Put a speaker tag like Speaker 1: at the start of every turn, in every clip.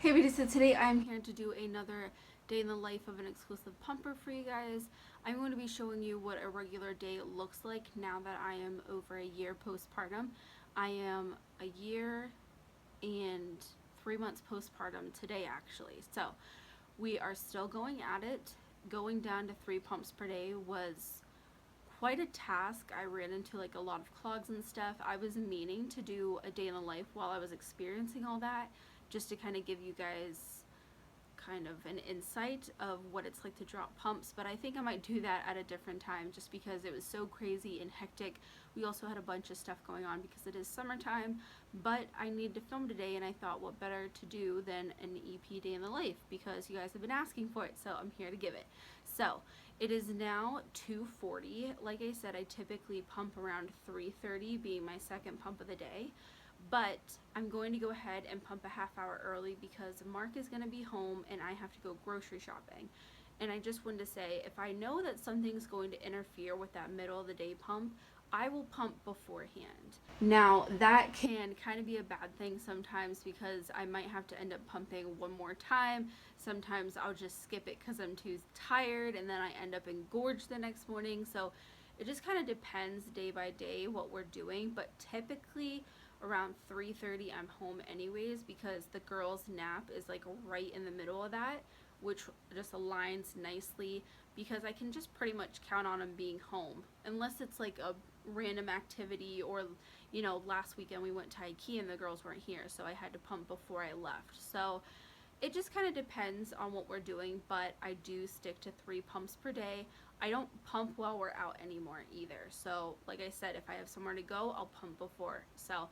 Speaker 1: Hey everybody, so today I'm here to do another day in the life of an exclusive pumper for you guys. I'm going to be showing you what a regular day looks like now that I am over a year postpartum. I am a year and 3 months postpartum today actually. So we are still going at it. Going down to 3 pumps per day was quite a task. I ran into like a lot of clogs and stuff. I was meaning to do a day in the life while I was experiencing all that, just to kind of give you guys kind of an insight of what it's like to drop pumps, but I think I might do that at a different time just because it was so crazy and hectic. We also had a bunch of stuff going on because it is summertime, but I need to film today and I thought what better to do than an EP day in the life because you guys have been asking for it, so I'm here to give it. So it is now 2:40. Like I said, I typically pump around 3:30 being my second pump of the day. But I'm going to go ahead and pump a half hour early because Mark is going to be home and I have to go grocery shopping. And I just wanted to say, if I know that something's going to interfere with that middle of the day pump, I will pump beforehand. Now, that can kind of be a bad thing sometimes because I might have to end up pumping one more time. Sometimes I'll just skip it because I'm too tired and then I end up engorged the next morning. So it just kind of depends day by day what we're doing. But typically, around 3:30 I'm home anyways because the girls' nap is like right in the middle of that, which just aligns nicely because I can just pretty much count on them being home unless it's like a random activity or last weekend we went to IKEA and the girls weren't here, so I had to pump before I left. So it just kind of depends on what we're doing, but I do stick to 3 pumps per day. I don't pump while we're out anymore either. So like I said, if I have somewhere to go, I'll pump before. So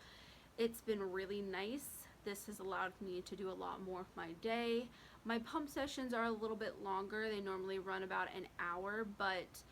Speaker 1: it's been really nice. This has allowed me to do a lot more of my day. My pump sessions are a little bit longer. They normally run about an hour, but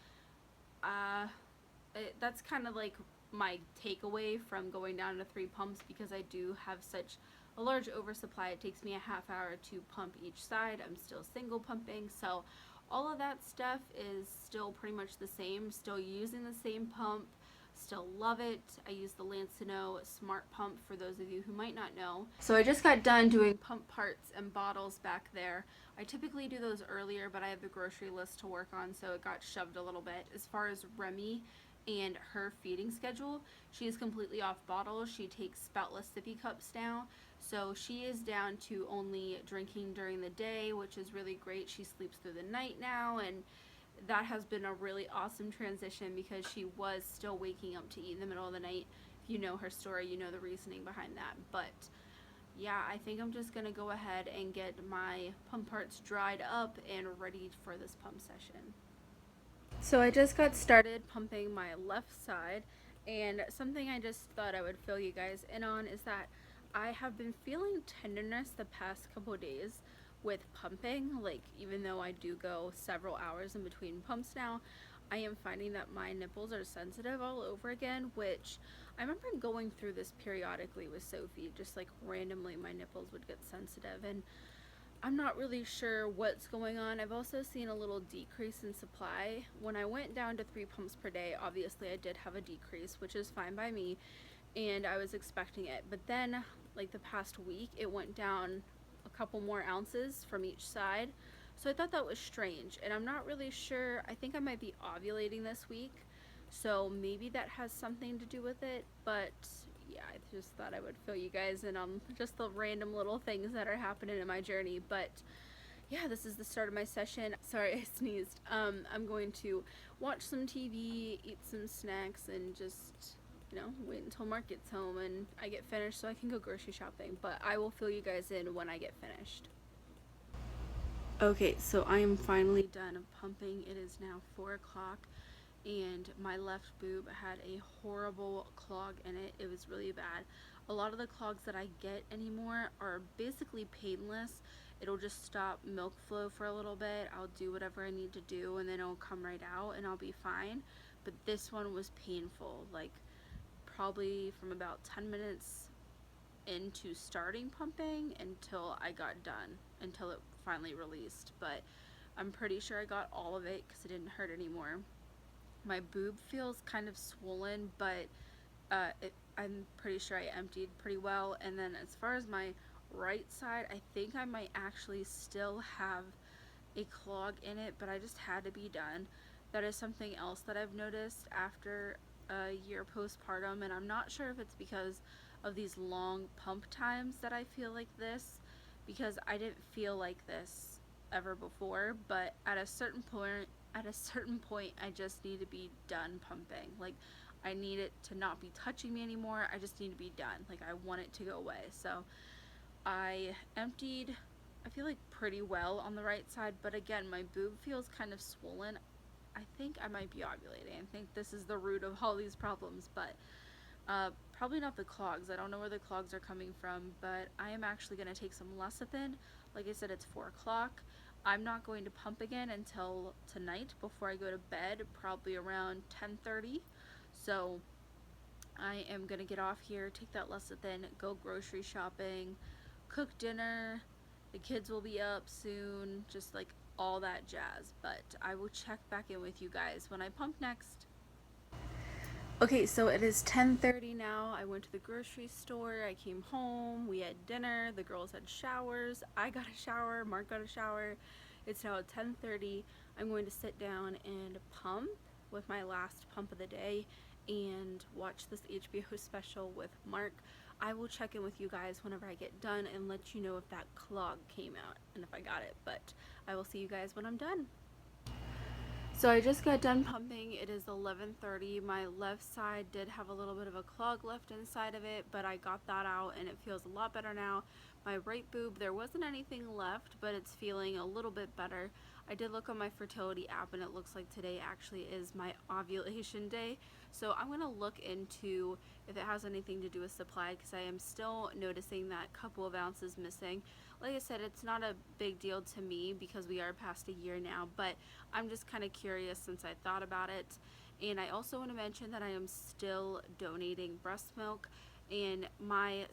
Speaker 1: that's kind of like my takeaway from going down to 3 pumps because I do have such a large oversupply. It takes me a half hour to pump each side. I'm still single pumping, so all of that stuff is still pretty much the same. Still using the same pump. Still love it. I use the Lancino Smart Pump for those of you who might not know. So I just got done doing pump parts and bottles back there. I typically do those earlier, but I have the grocery list to work on, so it got shoved a little bit. As far as Remy and her feeding schedule, she is completely off bottles. She takes spoutless sippy cups now, so she is down to only drinking during the day, which is really great. She sleeps through the night now, and that has been a really awesome transition because she was still waking up to eat in the middle of the night. If you know her story, you know the reasoning behind that. But yeah, I think I'm just going to go ahead and get my pump parts dried up and ready for this pump session. So I just got started pumping my left side, and something I just thought I would fill you guys in on is that I have been feeling tenderness the past couple days with pumping. Like, even though I do go several hours in between pumps now, I am finding that my nipples are sensitive all over again, which I remember going through this periodically with Sophie. Just like randomly my nipples would get sensitive, and I'm not really sure what's going on. I've also seen a little decrease in supply. When I went down to 3 pumps per day, obviously I did have a decrease, which is fine by me, and I was expecting it. But then, like the past week, it went down a couple more ounces from each side. So I thought that was strange, and I'm not really sure. I think I might be ovulating this week, so maybe that has something to do with it, but yeah, I just thought I would fill you guys in on just the random little things that are happening in my journey. But yeah, this is the start of my session. Sorry, I sneezed. I'm going to watch some TV, eat some snacks, and just, wait until Mark gets home and I get finished so I can go grocery shopping. But I will fill you guys in when I get finished. Okay, so I am finally done pumping. It is now 4 o'clock, and my left boob had a horrible clog in it. It was really bad. A lot of the clogs that I get anymore are basically painless. It'll just stop milk flow for a little bit. I'll do whatever I need to do, and then it'll come right out, and I'll be fine. But this one was painful, like probably from about 10 minutes into starting pumping until I got done, until it finally released. But I'm pretty sure I got all of it because it didn't hurt anymore. My boob feels kind of swollen, but I'm pretty sure I emptied pretty well. And then as far as my right side, I think I might actually still have a clog in it, but I just had to be done. That is something else that I've noticed after a year postpartum, and I'm not sure if it's because of these long pump times that I feel like this, because I didn't feel like this ever before, but at a certain point I just need to be done pumping. Like, I need it to not be touching me anymore. I just need to be done. Like, I want it to go away. So I emptied, I feel like, pretty well on the right side, but again, my boob feels kind of swollen. I think I might be ovulating. I think this is the root of all these problems, but probably not the clogs. I don't know where the clogs are coming from, but I am actually going to take some lecithin. Like I said, it's 4 o'clock. I'm not going to pump again until tonight before I go to bed, probably around 10:30. So I am going to get off here, take that lecithin, go grocery shopping, cook dinner. The kids will be up soon, just like all that jazz. But I will check back in with you guys when I pump next. Okay, so it is 10:30 now. I went to the grocery store. I came home. We had dinner. The girls had showers. I got a shower. Mark got a shower. It's now 10:30. I'm going to sit down and pump with my last pump of the day and watch this HBO special with Mark. I will check in with you guys whenever I get done and let you know if that clog came out and if I got it. But I will see you guys when I'm done. So I just got done pumping. It is 11:30. My left side did have a little bit of a clog left inside of it, but I got that out and it feels a lot better now. My right boob, there wasn't anything left, but it's feeling a little bit better. I did look on my fertility app and it looks like today actually is my ovulation day. So I'm going to look into if it has anything to do with supply, because I am still noticing that couple of ounces missing. Like I said, it's not a big deal to me because we are past a year now, but I'm just kind of curious since I thought about it. And I also want to mention that I am still donating breast milk, and my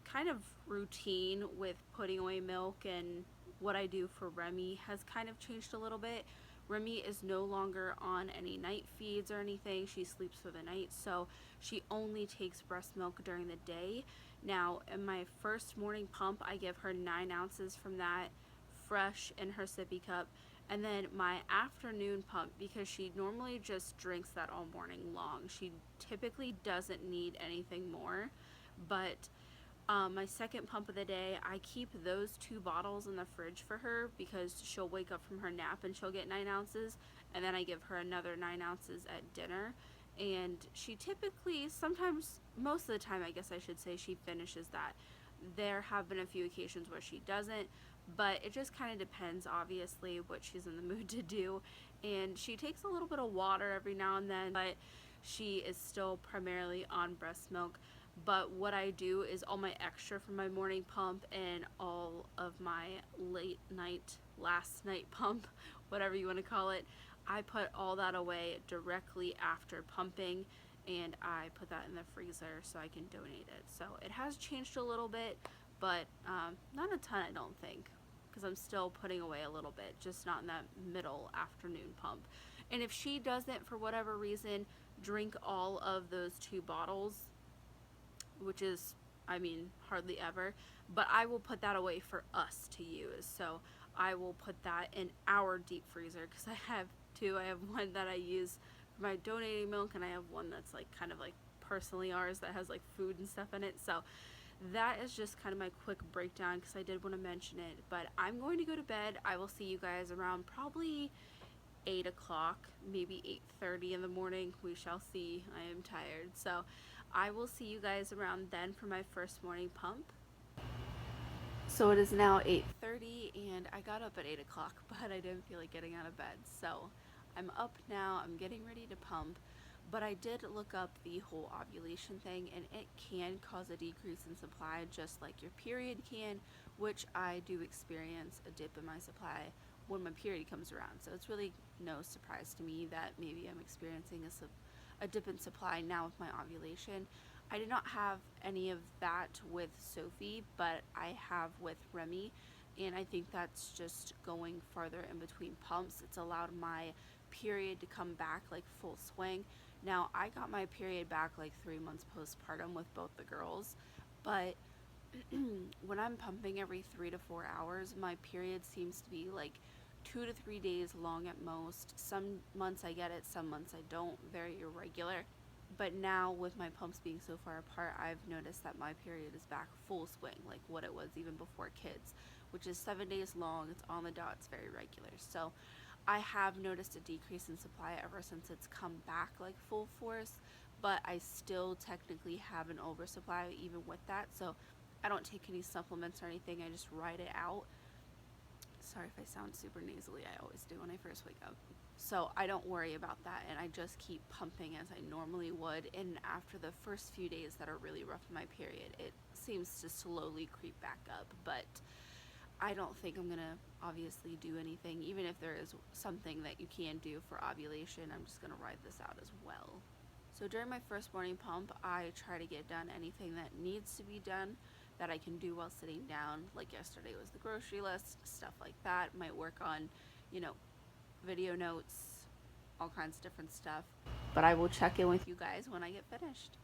Speaker 1: kind of routine with putting away milk and what I do for Remy has kind of changed a little bit. Remy is no longer on any night feeds or anything. She sleeps for the night, so she only takes breast milk during the day. Now, in my first morning pump, I give her 9 ounces from that fresh in her sippy cup. And then my afternoon pump, because she normally just drinks that all morning long. She typically doesn't need anything more. But my second pump of the day, I keep those 2 bottles in the fridge for her because she'll wake up from her nap and she'll get 9 ounces. And then I give her another 9 ounces at dinner. And she typically, sometimes, most of the time, I guess I should say, she finishes that. There have been a few occasions where she doesn't, but it just kind of depends, obviously, what she's in the mood to do. And she takes a little bit of water every now and then, but she is still primarily on breast milk. But what I do is all my extra from my morning pump and all of my late night, last night pump, whatever you want to call it, I put all that away directly after pumping, and I put that in the freezer so I can donate it. So it has changed a little bit, but not a ton, I don't think, because I'm still putting away a little bit, just not in that middle afternoon pump. And if she doesn't, for whatever reason, drink all of those 2 bottles, which is, I mean, hardly ever, but I will put that away for us to use. So I will put that in our deep freezer, because I have 2. I have one that I use for my donating milk, and I have one that's like kind of like personally ours that has like food and stuff in it. So that is just kind of my quick breakdown, because I did want to mention it. But I'm going to go to bed. I will see you guys around probably 8 o'clock, maybe 8:30 in the morning. We shall see. I am tired. So I will see you guys around then for my first morning pump. So it is now 8:30 and I got up at 8 o'clock, but I didn't feel like getting out of bed. So I'm up now, I'm getting ready to pump, but I did look up the whole ovulation thing, and it can cause a decrease in supply just like your period can, which I do experience a dip in my supply when my period comes around. So it's really no surprise to me that maybe I'm experiencing a dip in supply now with my ovulation. I did not have any of that with Sophie, but I have with Remy, and I think that's just going farther in between pumps. It's allowed my period to come back like full swing. Now, I got my period back like 3 months postpartum with both the girls, but when I'm pumping every 3 to 4 hours, my period seems to be like 2 to 3 days long at most. Some months I get it, some months I don't, very irregular. But now with my pumps being so far apart, I've noticed that my period is back full swing, like what it was even before kids, which is 7 days long. It's on the dot, it's very regular. So I have noticed a decrease in supply ever since it's come back like full force, but I still technically have an oversupply even with that. So I don't take any supplements or anything, I just ride it out. Sorry if I sound super nasally, I always do when I first wake up. So I don't worry about that, and I just keep pumping as I normally would. And after the first few days that are really rough in my period, it seems to slowly creep back up. But I don't think I'm gonna obviously do anything, even if there is something that you can do for ovulation. I'm just gonna ride this out as well. So during my first morning pump, I try to get done anything that needs to be done that I can do while sitting down. Like yesterday was the grocery list, stuff like that. Might work on, video notes, all kinds of different stuff. But I will check in with you guys when I get finished.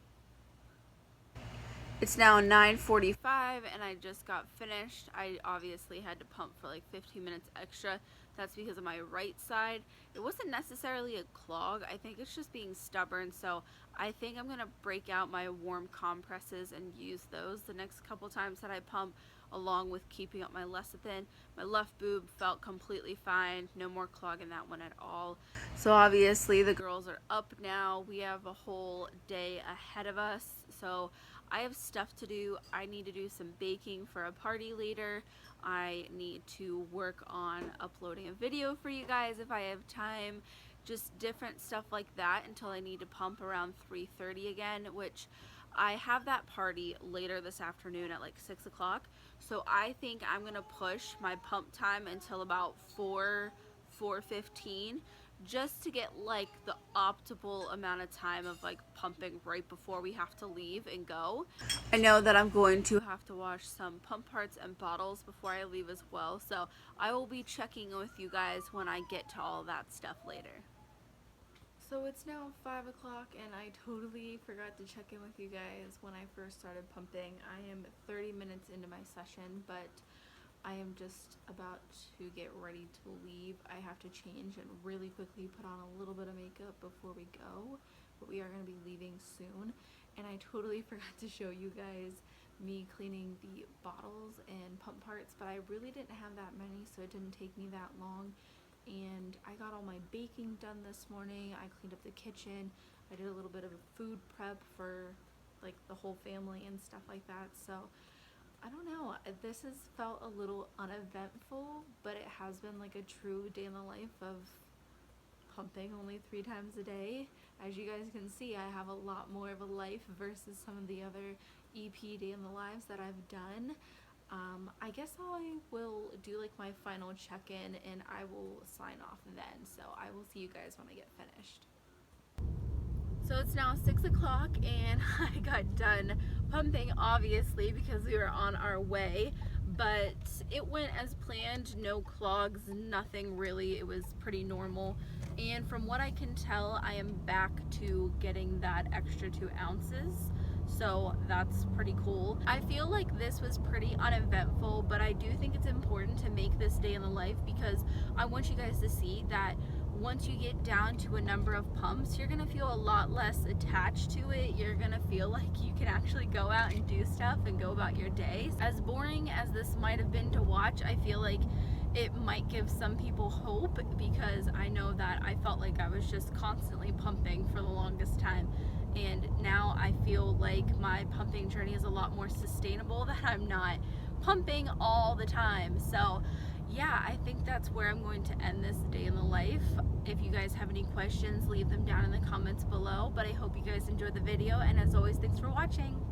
Speaker 1: It's now 9:45 and I just got finished. I obviously had to pump for like 15 minutes extra. That's because of my right side. It wasn't necessarily a clog. I think it's just being stubborn. So I think I'm gonna break out my warm compresses and use those the next couple times that I pump, along with keeping up my lecithin. My left boob felt completely fine. No more clog in that one at all. So obviously the girls are up now. We have a whole day ahead of us. So I have stuff to do. I need to do some baking for a party later. I need to work on uploading a video for you guys if I have time. Just different stuff like that until I need to pump around 3:30 again, which I have that party later this afternoon at like 6 o'clock. So I think I'm going to push my pump time until about 4:15, just to get like the optimal amount of time of like pumping right before we have to leave and go. I know that I'm going to have to wash some pump parts and bottles before I leave as well, so I will be checking with you guys when I get to all that stuff later. So it's now 5 o'clock and I totally forgot to check in with you guys when I first started pumping. I am 30 minutes into my session, but I am just about to get ready to leave. I have to change and really quickly put on a little bit of makeup before we go, but we are going to be leaving soon. And I totally forgot to show you guys me cleaning the bottles and pump parts, but I really didn't have that many, so it didn't take me that long. And I got all my baking done this morning. I cleaned up the kitchen. I did a little bit of a food prep for like the whole family and stuff like that. So I don't know, this has felt a little uneventful, but it has been like a true day in the life of pumping only 3 times a day. As you guys can see, I have a lot more of a life versus some of the other EP day in the lives that I've done. I guess I will do like my final check-in and I will sign off then. So I will see you guys when I get finished. So it's now 6 o'clock and I got done pumping, obviously, because we were on our way, but it went as planned. No clogs, nothing really. It was pretty normal. And from what I can tell, I am back to getting that extra 2 ounces. So that's pretty cool. I feel like this was pretty uneventful, but I do think it's important to make this day in the life because I want you guys to see that once you get down to a number of pumps, you're gonna feel a lot less attached to it. You're gonna feel like you can actually go out and do stuff and go about your day. As boring as this might have been to watch, I feel like it might give some people hope, because I know that I felt like I was just constantly pumping for the longest time, and now I feel like my pumping journey is a lot more sustainable, that I'm not pumping all the time. So yeah, I think that's where I'm going to end this day in the life. If you guys have any questions, leave them down in the comments below, but I hope you guys enjoyed the video, and as always, thanks for watching.